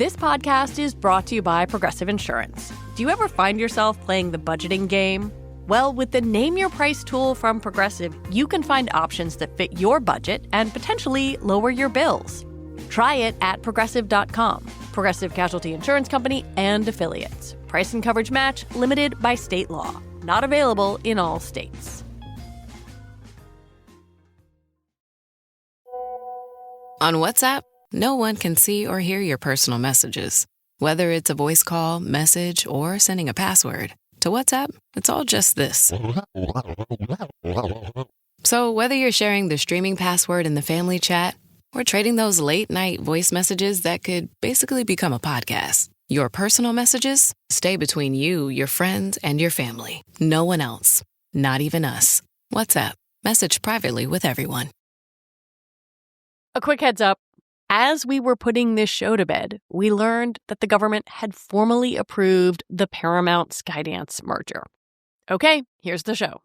This podcast is brought to you by Progressive Insurance. Do you ever find yourself playing the budgeting game? Well, with the Name Your Price tool from Progressive, you can find options that fit your budget and potentially lower your bills. Try it at Progressive.com. Progressive Casualty Insurance Company and Affiliates. Price and coverage match limited by state law. Not available in all states. On WhatsApp, no one can see or hear your personal messages. Whether it's a voice call, message, or sending a password. To WhatsApp, it's all just this. So whether you're sharing the streaming password in the family chat or trading those late-night voice messages that could basically become a podcast, your personal messages stay between you, your friends, and your family. No one else. Not even us. WhatsApp. Message privately with everyone. A quick heads up. As we were putting this show to bed, we learned that the government had formally approved the Paramount-Skydance merger. Okay, here's the show.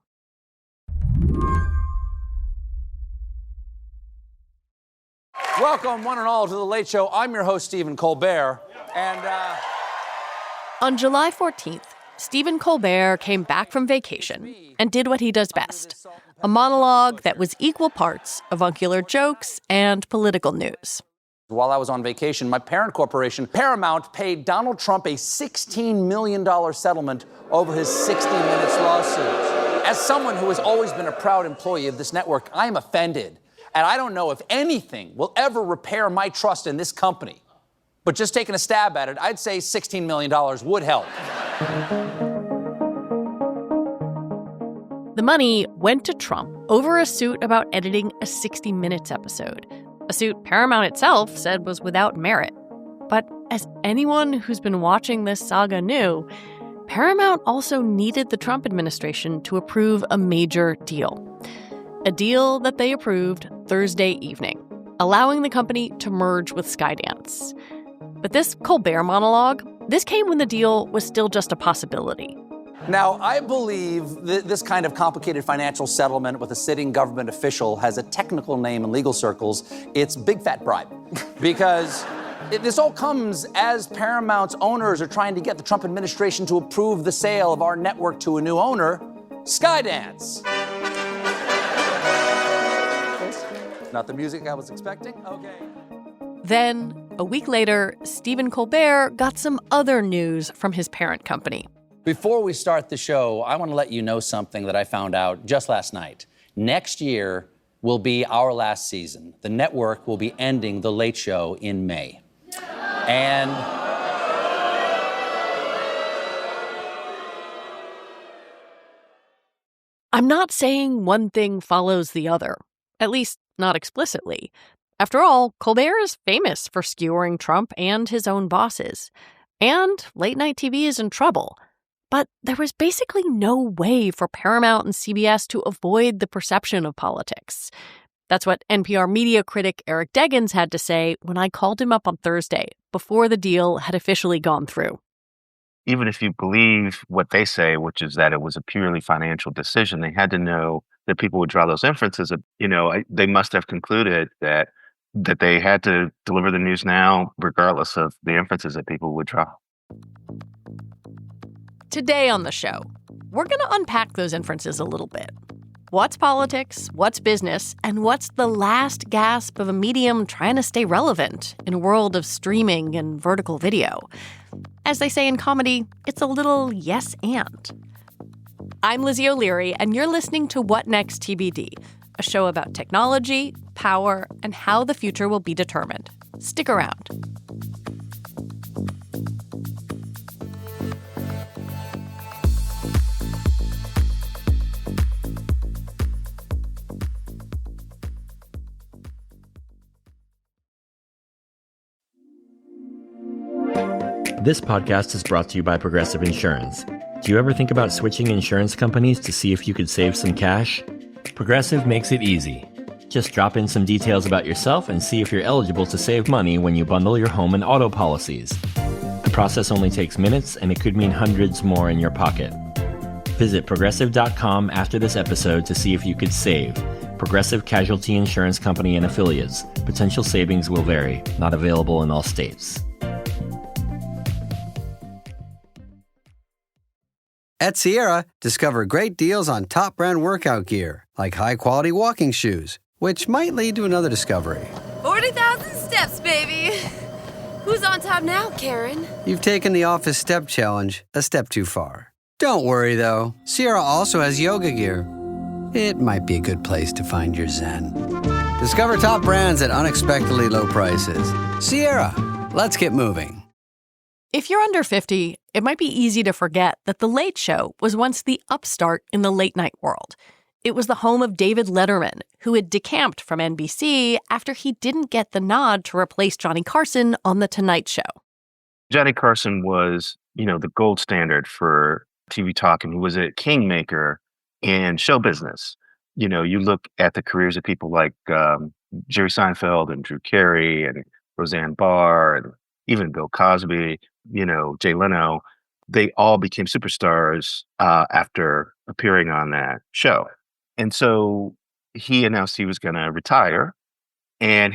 Welcome, one and all, to The Late Show. I'm your host, Stephen Colbert. And, On July 14th, Stephen Colbert came back from vacation and did what he does best, a monologue that was equal parts avuncular jokes and political news. While I was on vacation, my parent corporation, Paramount, paid Donald Trump a $16 million settlement over his 60 Minutes lawsuit. As someone who has always been a proud employee of this network, I am offended. And I don't know if anything will ever repair my trust in this company. But just taking a stab at it, I'd say $16 million would help. The money went to Trump over a suit about editing a 60 Minutes episode, a suit Paramount itself said was without merit. But as anyone who's been watching this saga knew, Paramount also needed the Trump administration to approve a major deal. A deal that they approved Thursday evening, allowing the company to merge with Skydance. But this Colbert monologue, this came when the deal was still just a possibility. Now, I believe this kind of complicated financial settlement with a sitting government official has a technical name in legal circles. It's big fat bribe. Because this all comes as Paramount's owners are trying to get the Trump administration to approve the sale of our network to a new owner, Skydance. Not the music I was expecting? Okay. Then, a week later, Stephen Colbert got some other news from his parent company. Before we start the show, I want to let you know something that I found out just last night. Next year will be our last season. The network will be ending The Late Show in May. And I'm not saying one thing follows the other, at least not explicitly. After all, Colbert is famous for skewering Trump and his own bosses. And late-night TV is in trouble. But there was basically no way for Paramount and CBS to avoid the perception of politics. That's what NPR media critic Eric Deggans had to say when I called him up on Thursday, before the deal had officially gone through. Even if you believe what they say, which is that it was a purely financial decision, they had to know that people would draw those inferences. They must have concluded that they had to deliver the news now, regardless of the inferences that people would draw. Today on the show, we're going to unpack those inferences a little bit. What's politics, what's business, and what's the last gasp of a medium trying to stay relevant in a world of streaming and vertical video? As they say in comedy, it's a little yes and. I'm Lizzie O'Leary, and you're listening to What Next TBD, a show about technology, power, and how the future will be determined. Stick around. This podcast is brought to you by Progressive Insurance. Do you ever think about switching insurance companies to see if you could save some cash? Progressive makes it easy. Just drop in some details about yourself and see if you're eligible to save money when you bundle your home and auto policies. The process only takes minutes, and it could mean hundreds more in your pocket. Visit Progressive.com after this episode to see if you could save. Progressive Casualty Insurance Company and Affiliates. Potential savings will vary. Not available in all states. At Sierra, discover great deals on top brand workout gear, like high-quality walking shoes, which might lead to another discovery. 40,000 steps, baby. Who's on top now, Karen? You've taken the office step challenge a step too far. Don't worry, though. Sierra also has yoga gear. It might be a good place to find your zen. Discover top brands at unexpectedly low prices. Sierra, let's get moving. If you're under 50, it might be easy to forget that The Late Show was once the upstart in the late-night world. It was the home of David Letterman, who had decamped from NBC after he didn't get the nod to replace Johnny Carson on The Tonight Show. Johnny Carson was, the gold standard for TV talk, and he was a kingmaker in show business. You look at the careers of people like Jerry Seinfeld and Drew Carey and Roseanne Barr and even Bill Cosby, Jay Leno. They all became superstars after appearing on that show. And so he announced he was going to retire. And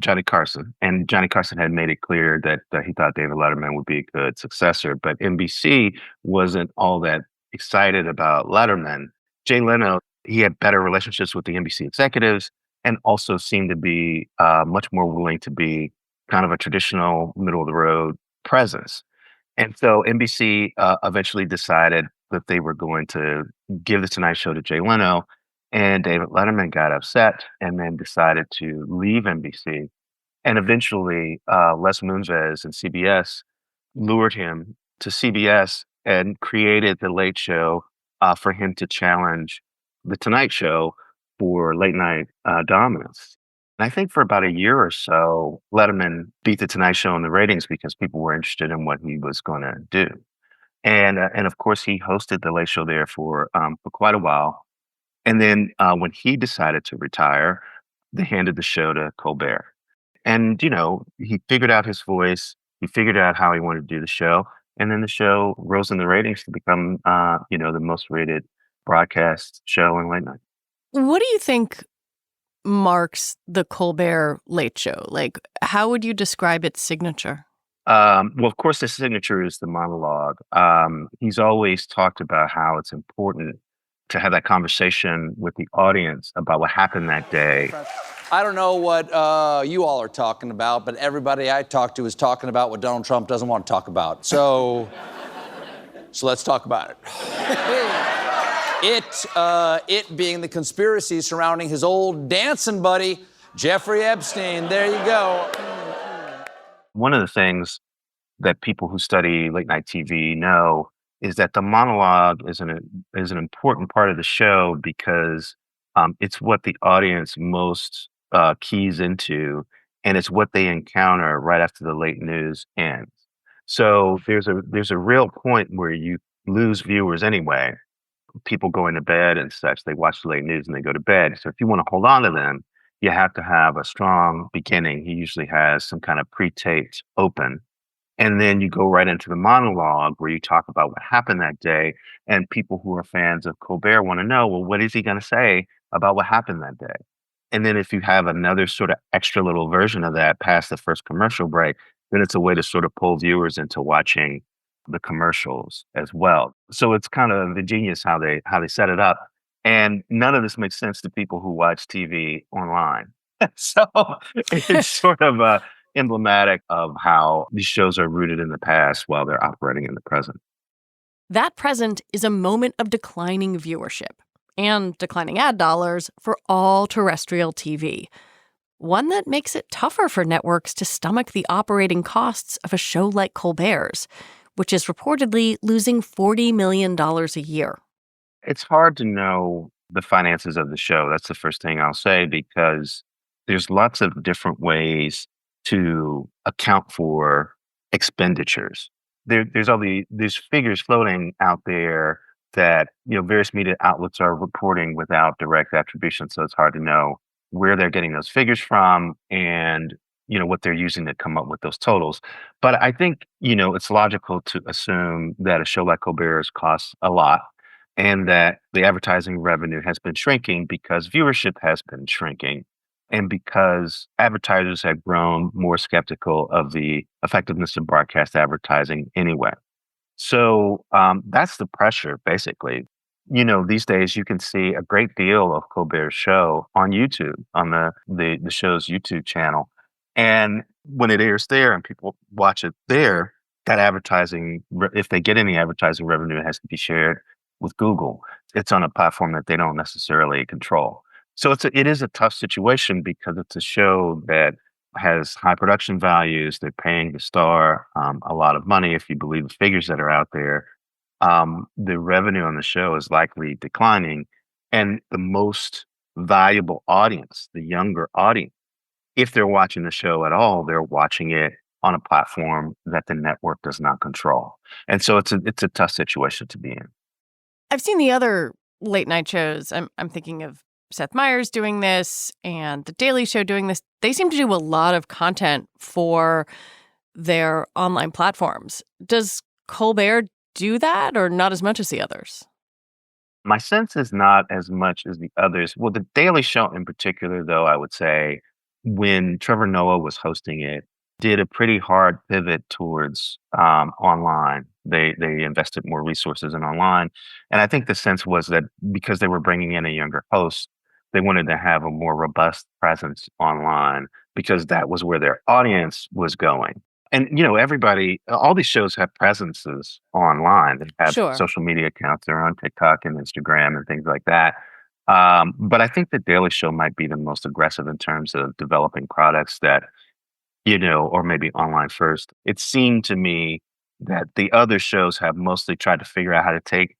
Johnny Carson had made it clear that he thought David Letterman would be a good successor. But NBC wasn't all that excited about Letterman. Jay Leno, he had better relationships with the NBC executives and also seemed to be much more willing to be kind of a traditional middle-of-the-road presence. And so NBC eventually decided that they were going to give The Tonight Show to Jay Leno. And David Letterman got upset and then decided to leave NBC. And eventually, Les Moonves and CBS lured him to CBS and created The Late Show for him to challenge The Tonight Show for late night dominance. And I think for about a year or so, Letterman beat The Tonight Show in the ratings because people were interested in what he was going to do. And of course, he hosted The Late Show there for quite a while. And then when he decided to retire, they handed the show to Colbert. And, he figured out his voice. He figured out how he wanted to do the show. And then the show rose in the ratings to become, the most rated broadcast show in late night. What do you think marks the Colbert Late Show? Like, how would you describe its signature? Well, of course, the signature is the monologue. He's always talked about how it's important to have that conversation with the audience about what happened that day. I don't know what you all are talking about, but everybody I talk to is talking about what Donald Trump doesn't want to talk about. So let's talk about it. It being the conspiracy surrounding his old dancing buddy, Jeffrey Epstein. There you go. One of the things that people who study late night TV know is that the monologue is an important part of the show because it's what the audience most keys into, and it's what they encounter right after the late news ends. So there's a real point where you lose viewers anyway. People going to bed and such, they watch the late news and they go to bed. So if you want to hold on to them, you have to have a strong beginning. He usually has some kind of pre-taped open. And then you go right into the monologue where you talk about what happened that day. And people who are fans of Colbert want to know, well, what is he going to say about what happened that day? And then if you have another sort of extra little version of that past the first commercial break, then it's a way to sort of pull viewers into watching the commercials as well. So it's kind of ingenious how they set it up. And none of this makes sense to people who watch TV online. So it's sort of emblematic of how these shows are rooted in the past while they're operating in the present. That present is a moment of declining viewership and declining ad dollars for all terrestrial TV. One that makes it tougher for networks to stomach the operating costs of a show like Colbert's, which is reportedly losing $40 million a year. It's hard to know the finances of the show. That's the first thing I'll say, because there's lots of different ways to account for expenditures. There's all these figures floating out there that various media outlets are reporting without direct attribution, so it's hard to know where they're getting those figures from and what they're using to come up with those totals. But I think it's logical to assume that a show like Colbert's costs a lot, and that the advertising revenue has been shrinking because viewership has been shrinking, and because advertisers have grown more skeptical of the effectiveness of broadcast advertising anyway. So that's the pressure, basically. These days you can see a great deal of Colbert's show on YouTube, on the show's YouTube channel. And when it airs there and people watch it there, that advertising, if they get any advertising revenue, it has to be shared with Google. It's on a platform that they don't necessarily control. So it is a tough situation because it's a show that has high production values. They're paying the star a lot of money, if you believe the figures that are out there. The revenue on the show is likely declining, and the most valuable audience, the younger audience, if they're watching the show at all, they're watching it on a platform that the network does not control. And so it's a tough situation to be in. I've seen the other late night shows. I'm thinking of Seth Meyers doing this and The Daily Show doing this. They seem to do a lot of content for their online platforms. Does Colbert do that, or not as much as the others? My sense is not as much as the others. Well, The Daily Show in particular, though, I would say, when Trevor Noah was hosting it, did a pretty hard pivot towards online. They invested more resources in online. And I think the sense was that because they were bringing in a younger host, they wanted to have a more robust presence online because that was where their audience was going. And, all these shows have presences online. They have Sure. social media accounts. They're on TikTok and Instagram and things like that. But I think The Daily Show might be the most aggressive in terms of developing products that, or maybe online first. It seemed to me that the other shows have mostly tried to figure out how to take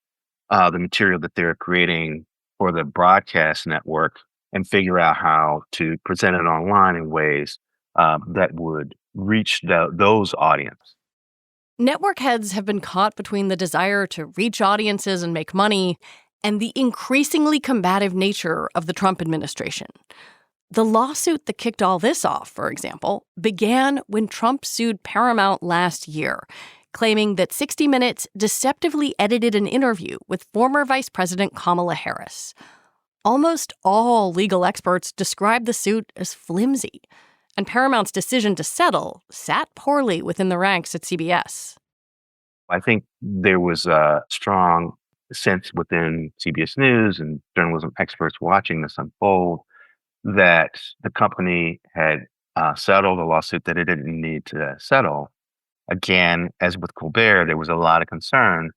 the material that they're creating for the broadcast network and figure out how to present it online in ways that would reach those audience. Network heads have been caught between the desire to reach audiences and make money and the increasingly combative nature of the Trump administration. The lawsuit that kicked all this off, for example, began when Trump sued Paramount last year, claiming that 60 Minutes deceptively edited an interview with former Vice President Kamala Harris. Almost all legal experts describe the suit as flimsy, and Paramount's decision to settle sat poorly within the ranks at CBS. I think there was a strong sense within CBS News and journalism experts watching this unfold that the company had settled a lawsuit that it didn't need to settle. Again, as with Colbert, there was a lot of concern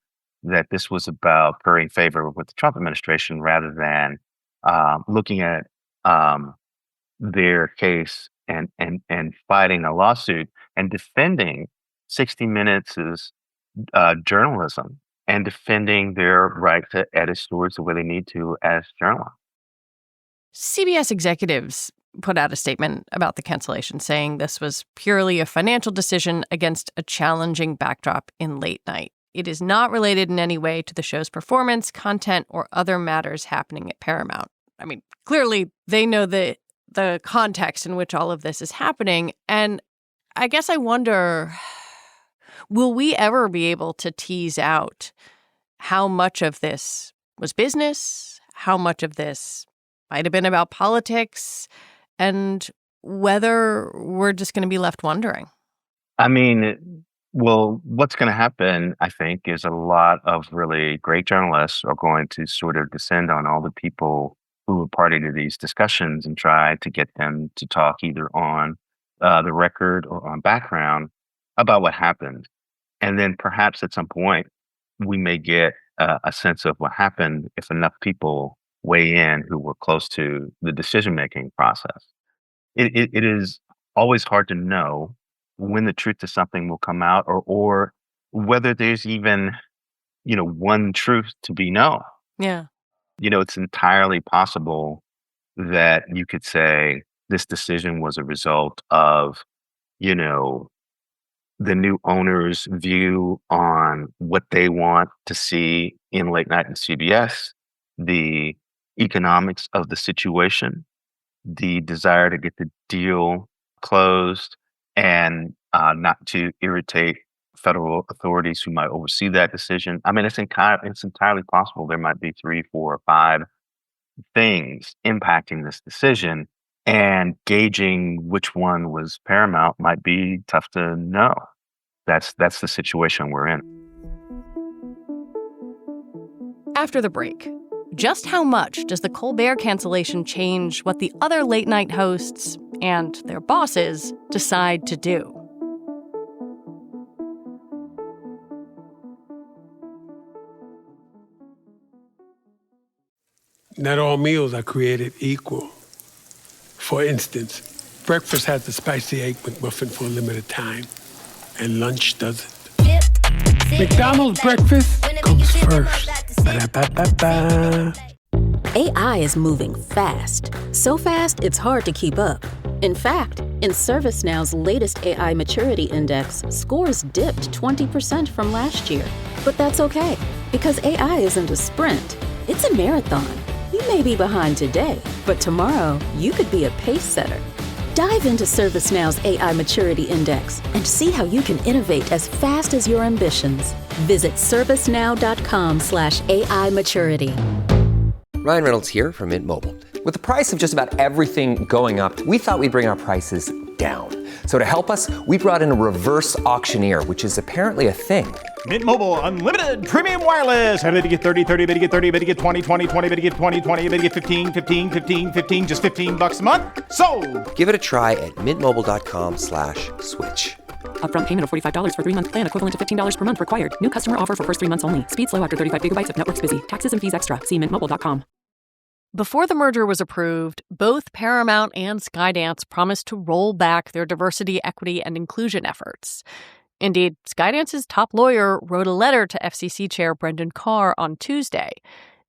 that this was about currying favor with the Trump administration rather than looking at their case and fighting a lawsuit and defending 60 Minutes' journalism and defending their right to edit stories the way they need to as journalists. CBS executives put out a statement about the cancellation, saying this was purely a financial decision against a challenging backdrop in late night. It is not related in any way to the show's performance, content, or other matters happening at Paramount. I mean, clearly they know the context in which all of this is happening. And I guess I wonder, will we ever be able to tease out how much of this was business, how much of this might have been about politics, and whether we're just going to be left wondering? I mean, well, what's going to happen, I think, is a lot of really great journalists are going to sort of descend on all the people who were party to these discussions and try to get them to talk either on the record or on background about what happened. And then perhaps at some point, we may get a sense of what happened if enough people weigh in who were close to the decision-making process. It is always hard to know when the truth to something will come out or whether there's even, one truth to be known. Yeah. It's entirely possible that you could say this decision was a result of, the new owner's view on what they want to see in late night and CBS, the economics of the situation, the desire to get the deal closed and not to irritate federal authorities who might oversee that decision. I mean, it's entirely possible there might be 3, 4, or 5 things impacting this decision, and gauging which one was paramount might be tough to know. That's the situation we're in. After the break, just how much does the Colbert cancellation change what the other late night hosts and their bosses decide to do? Not all meals are created equal. For instance, breakfast has the spicy egg McMuffin for a limited time, and lunch doesn't. McDonald's breakfast comes first. Ba-da-ba-ba-ba. AI is moving fast. So fast, it's hard to keep up. In fact, in ServiceNow's latest AI Maturity Index, scores dipped 20% from last year. But that's okay, because AI isn't a sprint. It's a marathon. You may be behind today, but tomorrow you could be a pace setter. Dive into ServiceNow's AI Maturity Index and see how you can innovate as fast as your ambitions. Visit servicenow.com/AI maturity. Ryan Reynolds here from Mint Mobile. With the price of just about everything going up, we thought we'd bring our prices down. So to help us, we brought in a reverse auctioneer, which is apparently a thing. Mint Mobile Unlimited Premium Wireless. How to get 30, 30, bit to get 30, bit to get 20, 20, 20, bit to get 20, 20, bit to get 15, 15, 15, 15, just $15 a month? Sold! Give it a try at mintmobile.com/switch. Upfront payment of $45 for 3-month plan, equivalent to $15 per month required. New customer offer for first 3 months only. Speed slow after 35 gigabytes if network's busy. Taxes and fees extra. See mintmobile.com. Before the merger was approved, both Paramount and Skydance promised to roll back their diversity, equity, and inclusion efforts. Indeed, Skydance's top lawyer wrote a letter to FCC Chair Brendan Carr on Tuesday,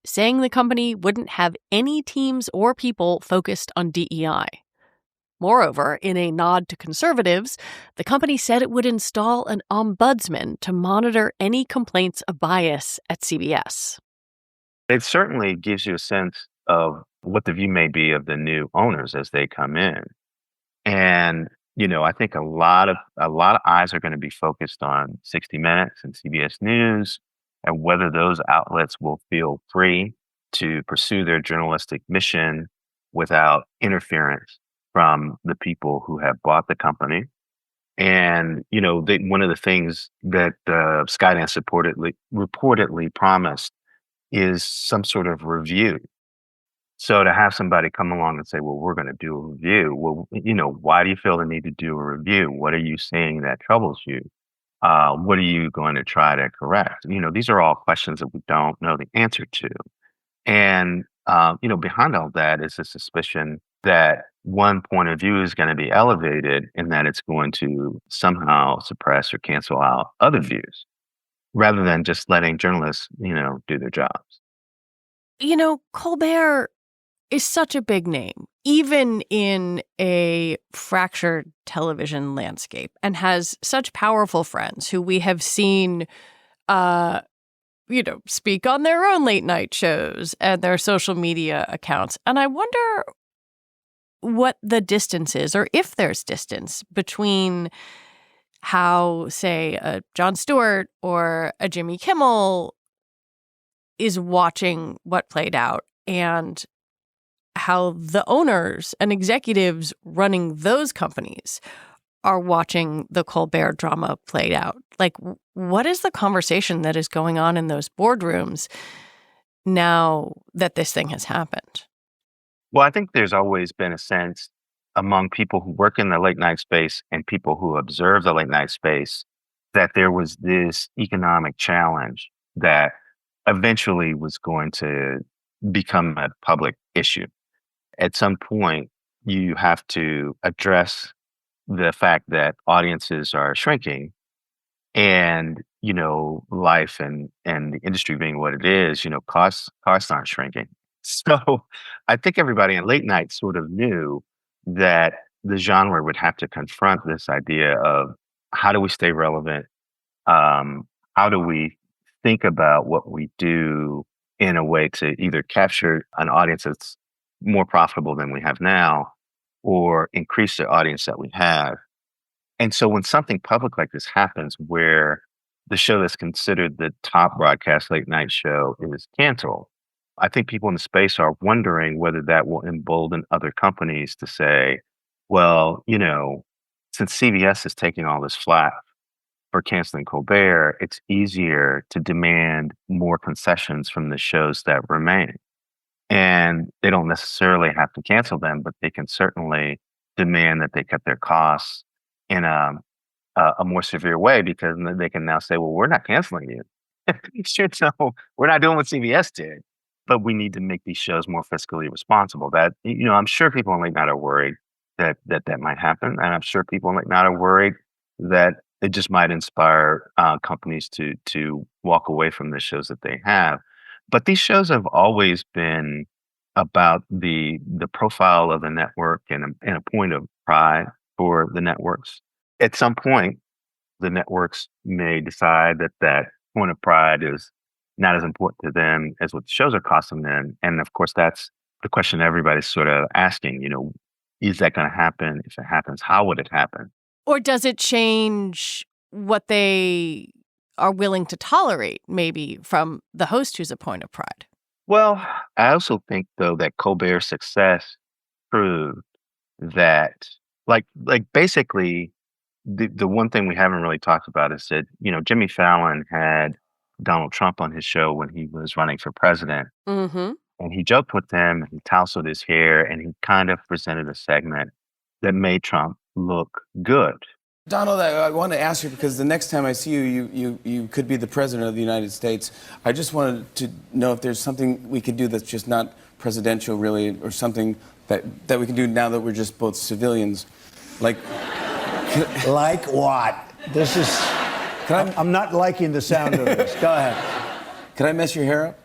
saying the company wouldn't have any teams or people focused on DEI. Moreover, in a nod to conservatives, the company said it would install an ombudsman to monitor any complaints of bias at CBS. It certainly gives you a sense of what the view may be of the new owners as they come in. And, I think a lot of eyes are going to be focused on 60 Minutes and CBS News and whether those outlets will feel free to pursue their journalistic mission without interference from the people who have bought the company. And, one of the things that Skydance reportedly promised is some sort of review. So to have somebody come along and say, well, we're going to do a review. Well, why do you feel the need to do a review? What are you seeing that troubles you? What are you going to try to correct? These are all questions that we don't know the answer to. And, behind all that is a suspicion that one point of view is going to be elevated and that it's going to somehow suppress or cancel out other views rather than just letting journalists, do their jobs. Colbert is such a big name, even in a fractured television landscape, and has such powerful friends who we have seen, speak on their own late night shows and their social media accounts. And I wonder what the distance is, or if there's distance between how, say, a Jon Stewart or a Jimmy Kimmel is watching what played out and how the owners and executives running those companies are watching the Colbert drama played out. Like, what is the conversation that is going on in those boardrooms now that this thing has happened? Well, I think there's always been a sense among people who work in the late night space and people who observe the late night space that there was this economic challenge that eventually was going to become a public issue. At some point, you have to address the fact that audiences are shrinking and, life and the industry being what it is, costs aren't shrinking. So I think everybody in late night sort of knew that the genre would have to confront this idea of how do we stay relevant? How do we think about what we do in a way to either capture an audience that's more profitable than we have now or increase the audience that we have? And so when something public like this happens where the show that's considered the top broadcast late night show is canceled, I think people in the space are wondering whether that will embolden other companies to say, well, since CBS is taking all this flack for canceling Colbert, it's easier to demand more concessions from the shows that remain. And they don't necessarily have to cancel them, but they can certainly demand that they cut their costs in a more severe way, because then they can now say, well, we're not canceling you. So we're not doing what CBS did, but we need to make these shows more fiscally responsible. That, I'm sure people on late night are worried that might happen. And I'm sure people on late night are worried that it just might inspire companies to walk away from the shows that they have. But these shows have always been about the profile of the network and a point of pride for the networks. At some point, the networks may decide that point of pride is not as important to them as what the shows are costing them. And of course, that's the question everybody's sort of asking, is that going to happen? If it happens, how would it happen? Or does it change what they are willing to tolerate, maybe from the host who's a point of pride? Well, I also think, though, that Colbert's success proved that, like basically, the one thing we haven't really talked about is that, Jimmy Fallon had Donald Trump on his show when he was running for president. Mm-hmm. And he joked with him, and he tousled his hair, and he kind of presented a segment that made Trump look good. Donald, I want to ask you, because the next time I see you, you could be the president of the United States. I just wanted to know if there's something we could do that's just not presidential, really, or something that we can do now that we're just both civilians. Like what? This is... I'm not liking the sound of this. Go ahead. Can I mess your hair up?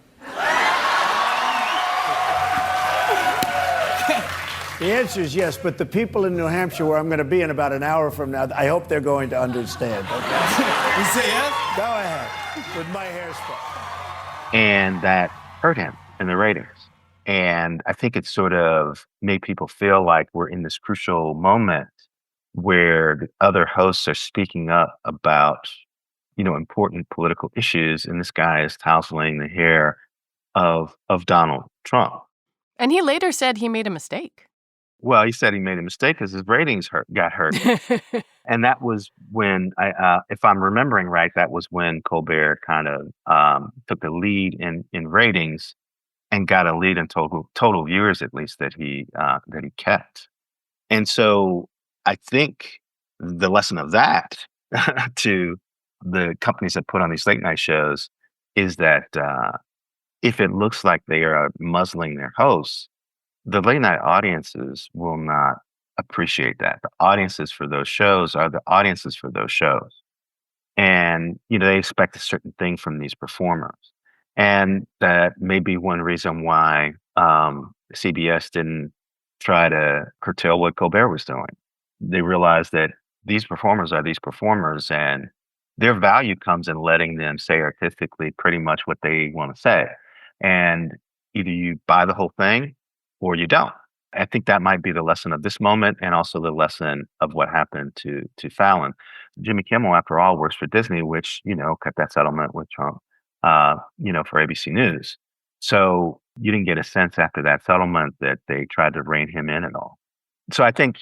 The answer is yes, but the people in New Hampshire, where I'm going to be in about an hour from now, I hope they're going to understand. Okay? You say yes? Go ahead. With my hairspray. And that hurt him in the ratings. And I think it sort of made people feel like we're in this crucial moment where the other hosts are speaking up about, important political issues. And this guy is tousling the hair of Donald Trump. And he later said he made a mistake. Well, he said he made a mistake because his ratings got hurt. And that was when, if I'm remembering right, that was when Colbert kind of took the lead in ratings and got a lead in total viewers, at least, that he kept. And so I think the lesson of that to the companies that put on these late night shows is that if it looks like they are muzzling their hosts, the late night audiences will not appreciate that. The audiences for those shows are the audiences for those shows. And, they expect a certain thing from these performers. And that may be one reason why CBS didn't try to curtail what Colbert was doing. They realized that these performers are these performers, and their value comes in letting them say artistically pretty much what they want to say. And either you buy the whole thing or you don't. I think that might be the lesson of this moment, and also the lesson of what happened to Fallon. Jimmy Kimmel, after all, works for Disney, which, cut that settlement with Trump, for ABC News. So you didn't get a sense after that settlement that they tried to rein him in at all. So I think,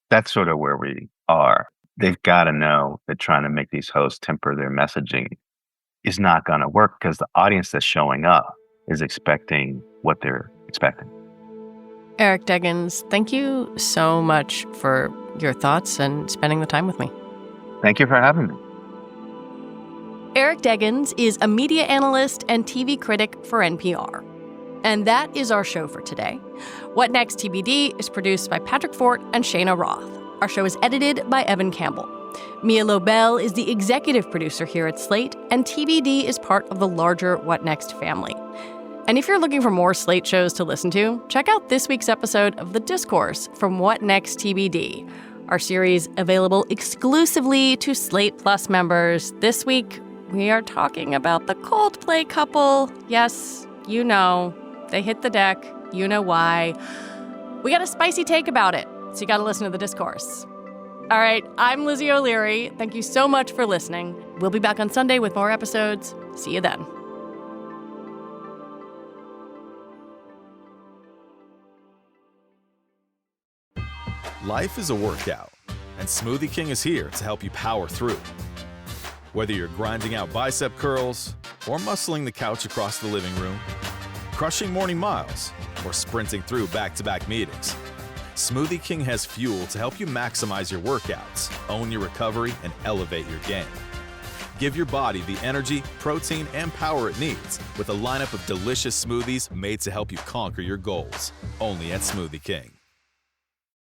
that's sort of where we are. They've got to know that trying to make these hosts temper their messaging is not going to work, because the audience that's showing up is expecting what they're expecting. Eric Deggans, thank you so much for your thoughts and spending the time with me. Thank you for having me. Eric Deggans is a media analyst and TV critic for NPR. And that is our show for today. What Next TBD is produced by Patrick Fort and Shayna Roth. Our show is edited by Evan Campbell. Mia Lobel is the executive producer here at Slate, and TBD is part of the larger What Next family. And if you're looking for more Slate shows to listen to, check out this week's episode of The Discourse from What Next TBD, our series available exclusively to Slate Plus members. This week, we are talking about the Coldplay couple. Yes, you know, they hit the deck. You know why. We got a spicy take about it, so you got to listen to The Discourse. All right, I'm Lizzie O'Leary. Thank you so much for listening. We'll be back on Sunday with more episodes. See you then. Life is a workout, and Smoothie King is here to help you power through. Whether you're grinding out bicep curls or muscling the couch across the living room, crushing morning miles, or sprinting through back-to-back meetings, Smoothie King has fuel to help you maximize your workouts, own your recovery, and elevate your game. Give your body the energy, protein, and power it needs with a lineup of delicious smoothies made to help you conquer your goals. Only at Smoothie King.